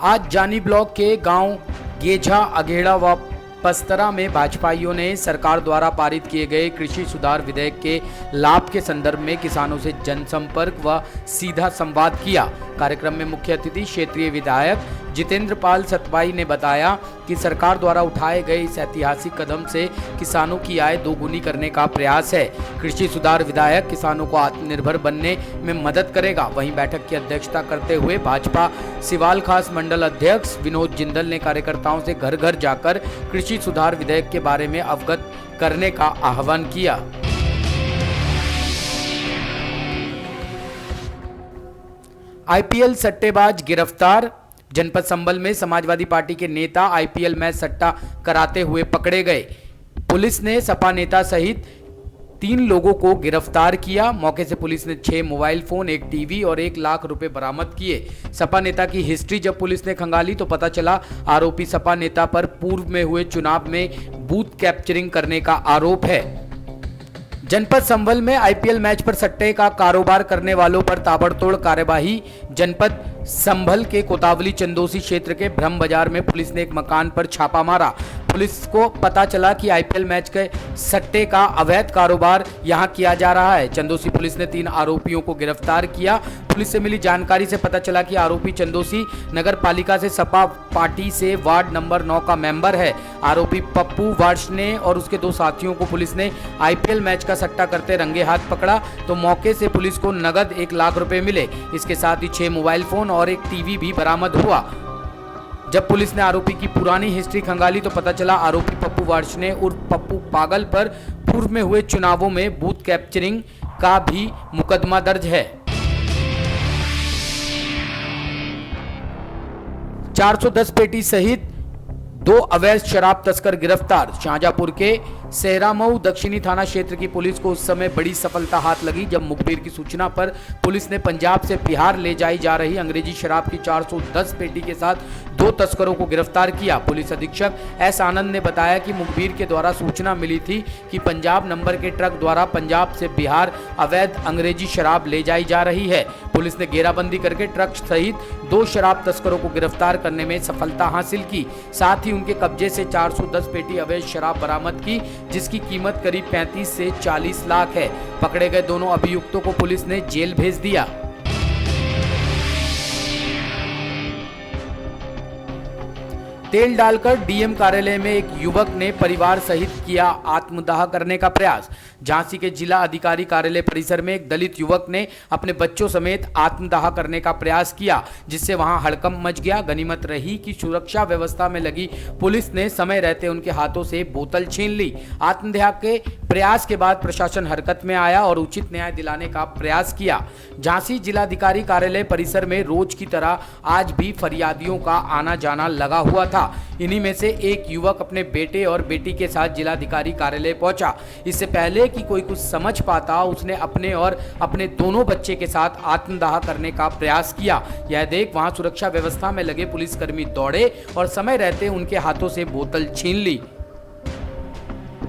आज जानी ब्लॉक के गांव गेझा अघेड़ा व पस्तरा में भाजपाइयों ने सरकार द्वारा पारित किए गए कृषि सुधार विधेयक के लाभ के संदर्भ में किसानों से जनसंपर्क व सीधा संवाद किया। कार्यक्रम में मुख्य अतिथि क्षेत्रीय विधायक जितेंद्र पाल सतवाई ने बताया कि सरकार द्वारा उठाए गए इस ऐतिहासिक कदम से किसानों की आय दोगुनी करने का प्रयास है। कृषि सुधार विधेयक किसानों को आत्मनिर्भर बनने में मदद करेगा। वहीं बैठक की अध्यक्षता करते हुए भाजपा सिवाल खास मंडल अध्यक्ष विनोद जिंदल ने कार्यकर्ताओं से घर घर जाकर कृषि सुधार विधेयक के बारे में अवगत करने का आह्वान किया। आईपीएल सट्टेबाज गिरफ्तार। जनपद संभल में समाजवादी पार्टी के नेता आईपीएल मैच सट्टा कराते हुए पकड़े गए। पुलिस ने सपा नेता सहित 3 लोगों को गिरफ्तार किया। मौके से पुलिस ने 6 मोबाइल फोन, 1 टीवी और 1 लाख रुपए बरामद किए। सपा नेता की हिस्ट्री जब पुलिस ने खंगाली तो पता चला आरोपी सपा नेता पर पूर्व में हुए चुनाव में बूथ कैप्चरिंग करने का आरोप है। जनपद संभल में आईपीएल मैच पर सट्टे का कारोबार करने वालों पर ताबड़तोड़ कार्यवाही। जनपद संभल के कोतावली चंदोसी क्षेत्र के ब्रह्म बाजार में पुलिस ने एक मकान पर छापा मारा। पुलिस को पता चला कि आईपीएल मैच के सट्टे का अवैध कारोबार यहां किया जा रहा है। चंदोसी पुलिस ने 3 आरोपियों को गिरफ्तार किया। पुलिस से मिली जानकारी से पता चला कि आरोपी चंदोसी नगर पालिका से सपा पार्टी से वार्ड नंबर 9 का मेंबर है। आरोपी पप्पू वार्ष्णे और उसके 2 साथियों को पुलिस ने आईपीएल मैच का सट्टा करते रंगे हाथ पकड़ा तो मौके से पुलिस को नगद 1 लाख रुपए मिले। इसके साथ ही 6 मोबाइल फोन और 1 टीवी भी बरामद हुआ। जब पुलिस ने आरोपी की पुरानी हिस्ट्री खंगाली तो पता चला आरोपी पप्पू वार्ष्णे उर्फ पप्पू पागल पर पूर्व में हुए चुनावों में बूथ कैप्चरिंग का भी मुकदमा दर्ज है। 410 पेटी सहित 2 अवैध शराब तस्कर गिरफ्तार। शाहजहांपुर के सहरामऊ दक्षिणी थाना क्षेत्र की पुलिस को उस समय बड़ी सफलता हाथ लगी जब मुखबिर की सूचना पर पुलिस ने पंजाब से बिहार ले जाई जा रही अंग्रेजी शराब की 410 पेटी के साथ 2 तस्करों को गिरफ्तार किया। पुलिस अधीक्षक एस आनंद ने बताया कि मुखबिर के द्वारा सूचना मिली थी कि पंजाब नंबर के ट्रक द्वारा पंजाब से बिहार अवैध अंग्रेजी शराब ले जाई जा रही है। पुलिस ने घेराबंदी करके ट्रक सहित 2 शराब तस्करों को गिरफ्तार करने में सफलता हासिल की। साथ ही उनके कब्जे से 410 पेटी अवैध शराब बरामद की जिसकी कीमत करीब 35 से 40 लाख है। पकड़े गए दोनों अभियुक्तों को पुलिस ने जेल भेज दिया। तेल डालकर डीएम कार्यालय में एक युवक ने परिवार सहित किया आत्मदाह करने का प्रयास। झांसी के जिला अधिकारी कार्यालय परिसर में एक दलित युवक ने अपने बच्चों समेत आत्मदाह करने का प्रयास किया जिससे वहां हड़कंप मच गया। गनीमत रही कि सुरक्षा व्यवस्था में लगी पुलिस ने समय रहते उनके हाथों से बोतल छीन ली। आत्मदाह के प्रयास के बाद प्रशासन हरकत में आया और उचित न्याय दिलाने का प्रयास किया। झांसी जिलाधिकारी कार्यालय परिसर में रोज की तरह आज भी फरियादियों का आना जाना लगा हुआ था। इन्हीं में से एक युवक अपने बेटे और बेटी के साथ जिलाधिकारी कार्यालय पहुंचा। इससे पहले कि कोई कुछ समझ पाता उसने अपने और अपने दोनों बच्चे के साथ आत्मदाह करने का प्रयास किया। यह देख वहां सुरक्षा व्यवस्था में लगे पुलिसकर्मी दौड़े और समय रहते उनके हाथों से बोतल छीन ली।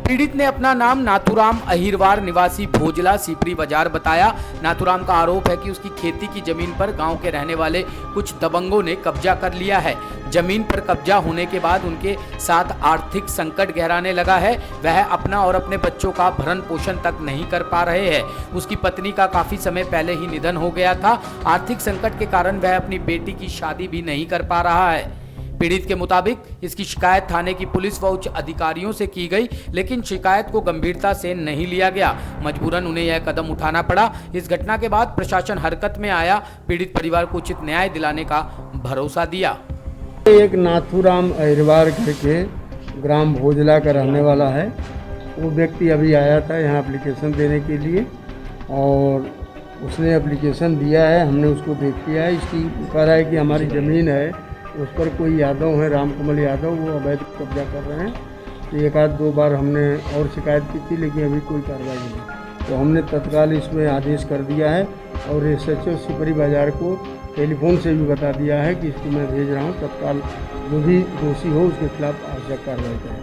पीड़ित ने अपना नाम नाथुराम अहिरवार निवासी भोजला सीपरी बाजार बताया। नाथुराम का आरोप है कि उसकी खेती की जमीन पर गांव के रहने वाले कुछ दबंगों ने कब्जा कर लिया है। जमीन पर कब्जा होने के बाद उनके साथ आर्थिक संकट गहराने लगा है। वह अपना और अपने बच्चों का भरण पोषण तक नहीं कर पा रहे हैं। उसकी पत्नी का काफी समय पहले ही निधन हो गया था। आर्थिक संकट के कारण वह अपनी बेटी की शादी भी नहीं कर पा रहा है। पीड़ित के मुताबिक इसकी शिकायत थाने की पुलिस व उच्च अधिकारियों से की गई लेकिन शिकायत को गंभीरता से नहीं लिया गया। मजबूरन उन्हें यह कदम उठाना पड़ा। इस घटना के बाद प्रशासन हरकत में आया। पीड़ित परिवार को उचित न्याय दिलाने का भरोसा दिया। एक नाथुराम अहिरवार करके ग्राम भोजला का रहने वाला है। वो व्यक्ति अभी आया था यहाँ एप्लीकेशन देने के लिए और उसने एप्लीकेशन दिया है। हमने उसको देख लिया है। इसकी कह रहा है कि हमारी ज़मीन है उस पर कोई यादव है, रामकमल यादव, वो अवैध कब्जा कर रहे हैं। तो 1-2 बार हमने और शिकायत की थी लेकिन अभी कोई कार्रवाई नहीं। तो हमने तत्काल इसमें आदेश कर दिया है और SHO सिपरी बाजार को टेलीफोन से भी बता दिया है कि इसको मैं भेज रहा हूँ। तत्काल जो भी दोषी हो उसके खिलाफ आवश्यक कार्रवाई करें।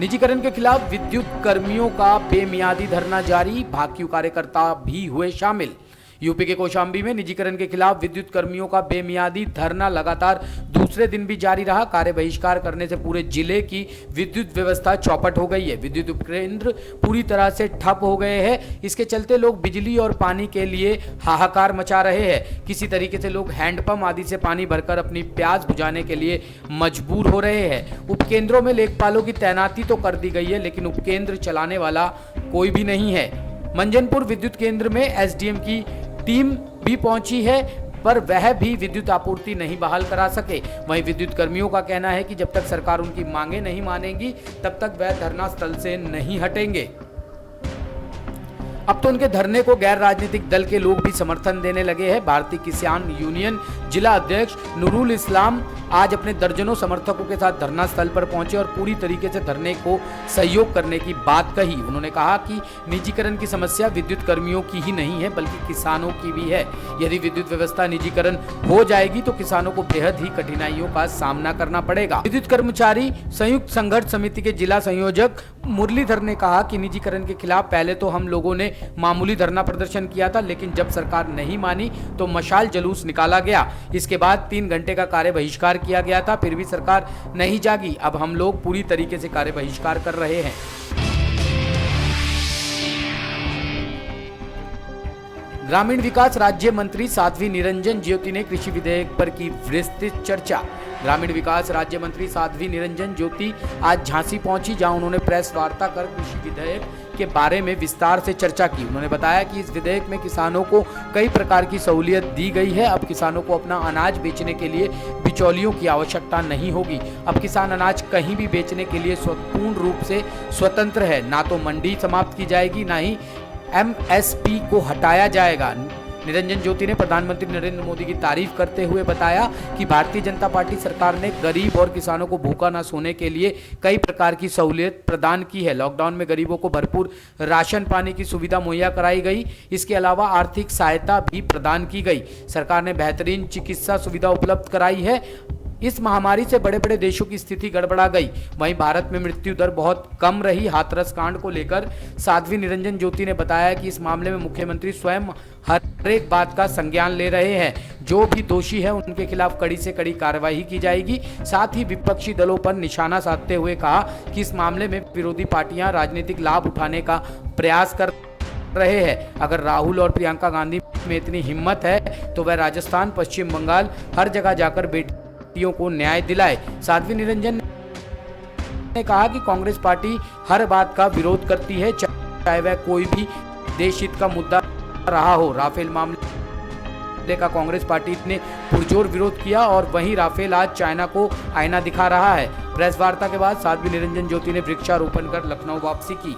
निजीकरण के खिलाफ विद्युत कर्मियों का बेमियादी धरना जारी, भाकियू कार्यकर्ता भी हुए शामिल। यूपी के कौशाम्बी में निजीकरण के खिलाफ विद्युत कर्मियों का बेमियादी धरना लगातार दूसरे दिन भी जारी रहा। कार्य बहिष्कार करने से पूरे जिले की विद्युत व्यवस्था चौपट हो गई है। विद्युत उपकेंद्र पूरी तरह से ठप हो गए हैं। इसके चलते लोग बिजली और पानी के लिए हाहाकार मचा रहे हैं। किसी तरीके से लोग हैंडपंप आदि से पानी भरकर अपनी प्यास बुझाने के लिए मजबूर हो रहे हैं। उपकेंद्रों में लेखपालों की तैनाती तो कर दी गई है, लेकिन उपकेंद्र चलाने वाला कोई भी नहीं है। मंजनपुर विद्युत केंद्र में एसडीएम की टीम भी पहुंची है, पर वह भी विद्युत आपूर्ति नहीं बहाल करा सके। वहीं विद्युत कर्मियों का कहना है कि जब तक सरकार उनकी मांगे नहीं मानेगी तब तक वह धरना स्थल से नहीं हटेंगे। अब तो उनके धरने को गैर राजनीतिक दल के लोग भी समर्थन देने लगे हैं। भारतीय किसान यूनियन जिला अध्यक्ष नूरुल इस्लाम आज अपने दर्जनों समर्थकों के साथ धरना स्थल पर पहुंचे और पूरी तरीके से धरने को सहयोग करने की बात कही। उन्होंने कहा कि निजीकरण की समस्या विद्युत कर्मियों की ही नहीं है, बल्कि किसानों की भी है। यदि विद्युत व्यवस्था निजीकरण हो जाएगी तो किसानों को बेहद ही कठिनाइयों का सामना करना पड़ेगा। विद्युत कर्मचारी संयुक्त संघर्ष समिति के जिला संयोजक मुरलीधर ने कहा कि निजीकरण के खिलाफ पहले तो हम लोगों ने मामूली धरना प्रदर्शन किया था, लेकिन जब सरकार नहीं मानी तो मशाल जुलूस निकाला गया। इसके बाद 3 घंटे का कार्य बहिष्कार किया गया था, फिर भी सरकार नहीं जागी। अब हम लोग पूरी तरीके से कार्य बहिष्कार कर रहे हैं। ग्रामीण विकास राज्य मंत्री साध्वी निरंजन ज्योति ने कृषि विधेयक पर की विस्तृत चर्चा। ग्रामीण विकास राज्य मंत्री साध्वी निरंजन ज्योति आज झांसी पहुंची, जहां उन्होंने प्रेस वार्ता कर कृषि विधेयक के बारे में विस्तार से चर्चा की। उन्होंने बताया कि इस विधेयक में किसानों को कई प्रकार की सहूलियत दी गई है। अब किसानों को अपना अनाज बेचने के लिए बिचौलियों की आवश्यकता नहीं होगी। अब किसान अनाज कहीं भी बेचने के लिए पूर्ण रूप से स्वतंत्र है। ना तो मंडी समाप्त की जाएगी, ना ही एमएसपी को हटाया जाएगा। निरंजन ज्योति ने प्रधानमंत्री नरेंद्र मोदी की तारीफ करते हुए बताया कि भारतीय जनता पार्टी सरकार ने गरीब और किसानों को भूखा न सोने के लिए कई प्रकार की सहूलियत प्रदान की है। लॉकडाउन में गरीबों को भरपूर राशन पानी की सुविधा मुहैया कराई गई। इसके अलावा आर्थिक सहायता भी प्रदान की गई। सरकार ने बेहतरीन चिकित्सा सुविधा उपलब्ध कराई है। इस महामारी से बड़े बड़े देशों की स्थिति गड़बड़ा गई। वहीं भारत में मृत्यु दर बहुत कम रही। हाथरस कांड को लेकर साध्वी निरंजन ज्योति ने बताया कि इस मामले में मुख्यमंत्री स्वयं हर एक बात का संज्ञान ले रहे हैं। जो भी दोषी है उनके खिलाफ कड़ी से कड़ी कार्रवाई की जाएगी। साथ ही विपक्षी दलों पर निशाना साधते हुए कहा कि इस मामले में विरोधी पार्टियां राजनीतिक लाभ उठाने का प्रयास कर रहे हैं। अगर राहुल और प्रियंका गांधी में इतनी हिम्मत है तो वह राजस्थान, पश्चिम बंगाल हर जगह जाकर बेटियों को न्याय दिलाए। साध्वी निरंजन ने कहा कि कांग्रेस पार्टी हर बात का विरोध करती है, चाहे वह कोई भी देश हित का मुद्दा रहा हो। राफेल मामले का कांग्रेस पार्टी ने पुरजोर विरोध किया और वहीं राफेल आज चाइना को आईना दिखा रहा है। प्रेस वार्ता के बाद साध्वी निरंजन ज्योति ने वृक्षारोपण कर लखनऊ वापसी की।